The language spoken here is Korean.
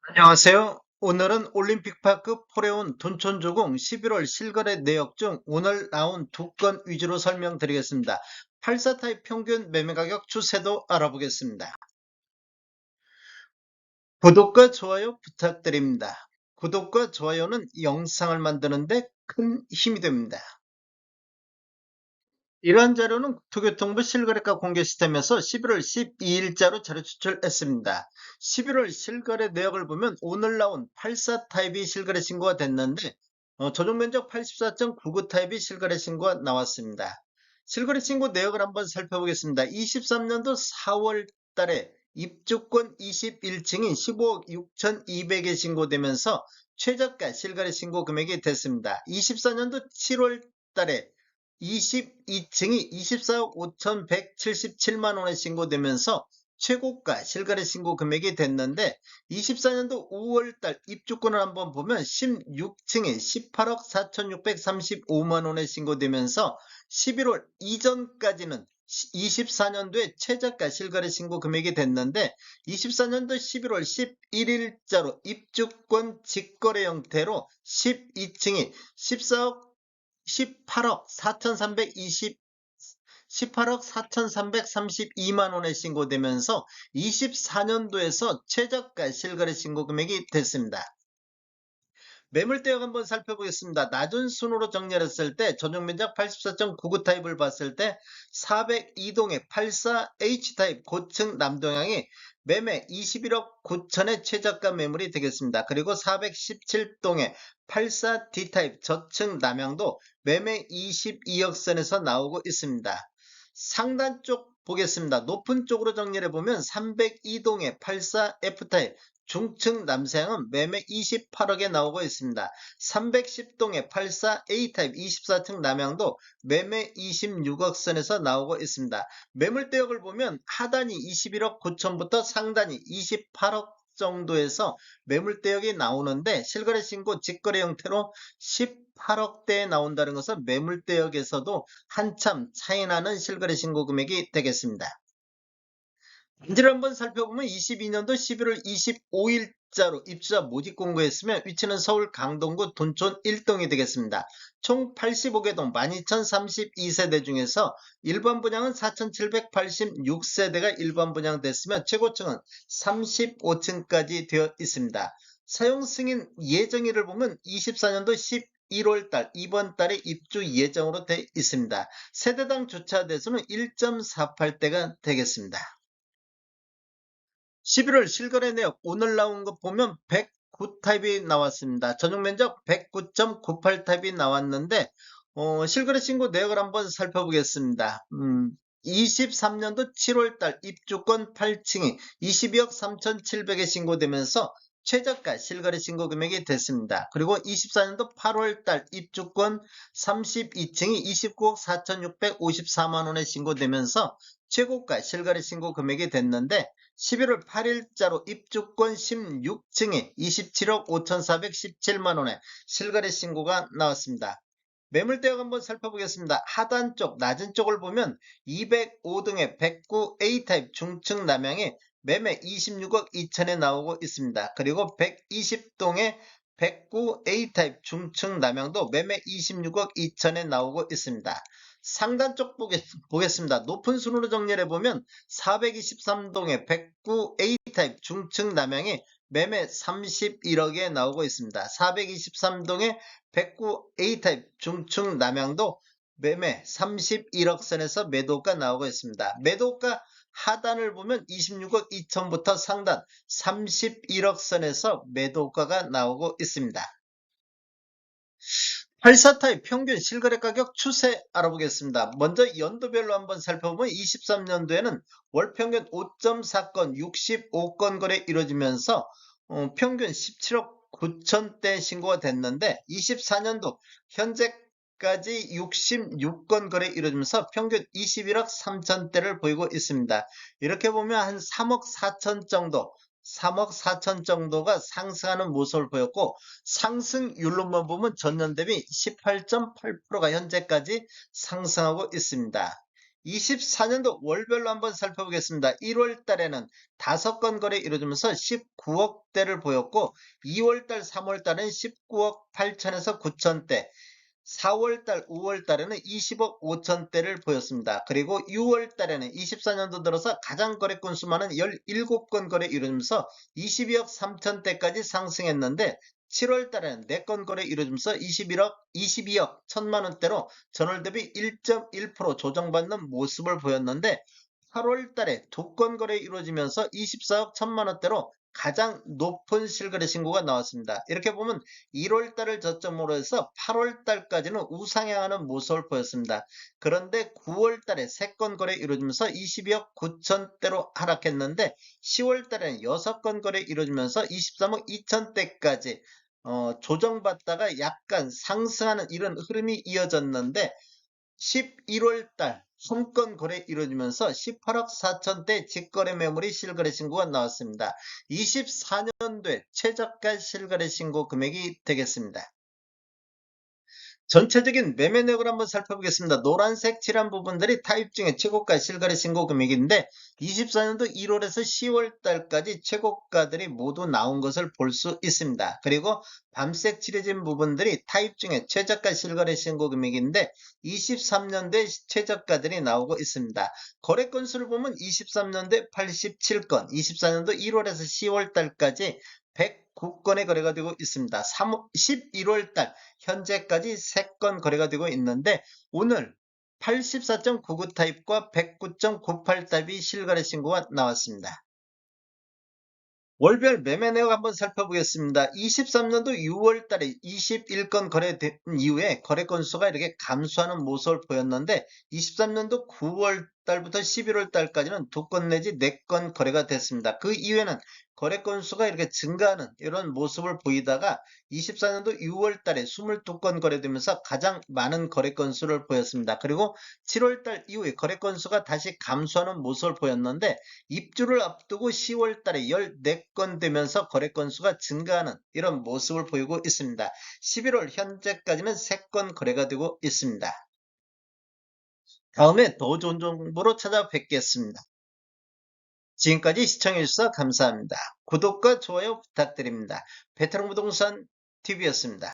안녕하세요. 오늘은 올림픽파크 포레온 둔촌주공 11월 실거래 내역 중 오늘 나온 두 건 위주로 설명드리겠습니다. 84 타입 평균 매매가격 추세도 알아보겠습니다. 구독과 좋아요 부탁드립니다. 구독과 좋아요는 영상을 만드는데 큰 힘이 됩니다. 이러한 자료는 국토교통부 실거래가 공개 시스템에서 11월 12일자로 자료 추출했습니다. 11월 실거래 내역을 보면 오늘 나온 84 타입이 실거래 신고가 됐는데 조정 면적 84.99 타입이 실거래 신고가 나왔습니다. 실거래 신고 내역을 한번 살펴보겠습니다. 23년도 4월 달에 입주권 21층인 15억 6,200에 신고되면서 최저가 실거래 신고 금액이 됐습니다. 24년도 7월 달에 22층이 24억 5,177만 원에 신고되면서 최고가 실거래 신고 금액이 됐는데 24년도 5월달 입주권을 한번 보면 16층에 18억 4,635만 원에 신고되면서 11월 이전까지는 24년도에 최저가 실거래 신고 금액이 됐는데 24년도 11월 11일자로 입주권 직거래 형태로 12층이 18억 4,332만 원에 신고되면서 24년도에서 최저가 실거래 신고 금액이 됐습니다. 매물대역 한번 살펴보겠습니다. 낮은 순으로 정렬했을 때 전용면적 84.99 타입을 봤을 때 402동의 84H 타입 고층 남동향이 매매 21억 9천의 최저가 매물이 되겠습니다. 그리고 417동의 84D 타입 저층 남향도 매매 22억 선에서 나오고 있습니다. 상단 쪽 보겠습니다. 높은 쪽으로 정리해 보면 302동의 84F 타입 중층 남성은 매매 28억에 나오고 있습니다. 310동의 84A 타입 24층 남향도 매매 26억 선에서 나오고 있습니다. 매물대역을 보면 하단이 21억 9천부터 상단이 28억 정도에서 매물대역이 나오는데 실거래 신고 직거래 형태로 18억대에 나온다는 것은 매물대역에서도 한참 차이나는 실거래 신고 금액이 되겠습니다. 단지를 한번 살펴보면 22년도 11월 25일자로 입주자 모집 공고했으면 위치는 서울 강동구 둔촌 1동이 되겠습니다. 총 85개 동 12,032세대 중에서 일반 분양은 4,786세대가 일반 분양됐으면 최고층은 35층까지 되어 있습니다. 사용 승인 예정일을 보면 24년도 11월달 이번 달에 입주 예정으로 되어 있습니다. 세대당 주차 대수는 1.48대가 되겠습니다. 11월 실거래 내역 오늘 나온 거 보면 109 타입이 나왔습니다. 전용 면적 109.98 타입이 나왔는데 실거래 신고 내역을 한번 살펴보겠습니다. 23년도 7월달 입주권 8층이 22억 3,700에 신고되면서 최저가 실거래 신고 금액이 됐습니다. 그리고 24년도 8월달 입주권 32층이 29억 4,654만 원에 신고되면서 최고가 실거래 신고 금액이 됐는데 11월 8일자로 입주권 16층에 27억 5,417만 원에 실거래 신고가 나왔습니다. 매물대역 한번 살펴보겠습니다. 하단 쪽 낮은 쪽을 보면 205동의 109A 타입 중층 남향이 매매 26억 2천에 나오고 있습니다. 그리고 120동의 109A 타입 중층 남향도 매매 26억 2천에 나오고 있습니다. 상단 쪽 보겠습니다. 높은 순으로 정리해 보면 423동의 109A 타입 중층 남향이 매매 31억에 나오고 있습니다. 423동의 109A 타입 중층 남향도 매매 31억 선에서 매도가 나오고 있습니다. 매도가 하단을 보면 26억 2천부터 상단 31억 선에서 매도가가 나오고 있습니다. 84 타입 평균 실거래 가격 추세 알아보겠습니다. 먼저 연도별로 한번 살펴보면 23년도에는 월 평균 5.4건 65건 거래 이루어지면서 평균 17억 9천대 신고가 됐는데 24년도 현재까지 66건 거래 이루어지면서 평균 21억 3천대를 보이고 있습니다. 이렇게 보면 한 3억 4천 정도 3억 4천 정도가 상승하는 모습을 보였고 상승률로만 보면 전년 대비 18.8%가 현재까지 상승하고 있습니다. 24년도 월별로 한번 살펴보겠습니다. 1월 달에는 5건 거래 이루어지면서 19억대를 보였고 2월달, 3월달은 19억 8천에서 9천대, 4월달, 5월달에는 20억 5천대를 보였습니다. 그리고 6월달에는 24년도 들어서 가장 거래 건수 많은 17건 거래 이루어지면서 22억 3천대까지 상승했는데 7월달에는 4건 거래 이루어지면서 22억 1천만원대로 전월 대비 1.1% 조정받는 모습을 보였는데 8월달에 2건 거래 이루어지면서 24억 1천만원대로 가장 높은 실거래 신고가 나왔습니다. 이렇게 보면 1월달을 저점으로 해서 8월달까지는 우상향하는 모습을 보였습니다. 그런데 9월달에 3건 거래 이루어지면서 22억 9천대로 하락했는데 10월달에는 6건 거래 이루어지면서 23억 2천대까지 조정받다가 약간 상승하는 이런 흐름이 이어졌는데 11월달 한 건 거래 이루어지면서 18억 4천대 직거래 매물이 실거래 신고가 나왔습니다. 24년도에 최저가 실거래 신고 금액이 되겠습니다. 전체적인 매매 내역을 한번 살펴보겠습니다. 노란색 칠한 부분들이 타입 중에 최고가 실거래 신고 금액인데 24년도 1월에서 10월 달까지 최고가들이 모두 나온 것을 볼 수 있습니다. 그리고 밤색 칠해진 부분들이 타입 중에 최저가 실거래 신고 금액인데 23년도에 최저가들이 나오고 있습니다. 거래 건수를 보면 23년도에 87건, 24년도 1월에서 10월 달까지 109건의 거래가 되고 있습니다. 11월 달 현재까지 3건 거래가 되고 있는데 오늘 84.99 타입과 109.98 타입이 실거래 신고가 나왔습니다. 월별 매매 내역 한번 살펴보겠습니다. 23년도 6월 달에 21건 거래된 이후에 거래 건수가 이렇게 감소하는 모습을 보였는데 23년도 9월 달부터 11월 달까지는 2건 내지 4건 거래가 됐습니다. 그 이후에는 거래 건수가 이렇게 증가하는 이런 모습을 보이다가 24년도 6월 달에 22건 거래되면서 가장 많은 거래 건수를 보였습니다. 그리고 7월 달 이후에 거래 건수가 다시 감소하는 모습을 보였는데 입주를 앞두고 10월 달에 14건 되면서 거래 건수가 증가하는 이런 모습을 보이고 있습니다. 11월 현재까지는 3건 거래가 되고 있습니다. 다음에 더 좋은 정보로 찾아뵙겠습니다. 지금까지 시청해주셔서 감사합니다. 구독과 좋아요 부탁드립니다. 베테랑 부동산 TV였습니다.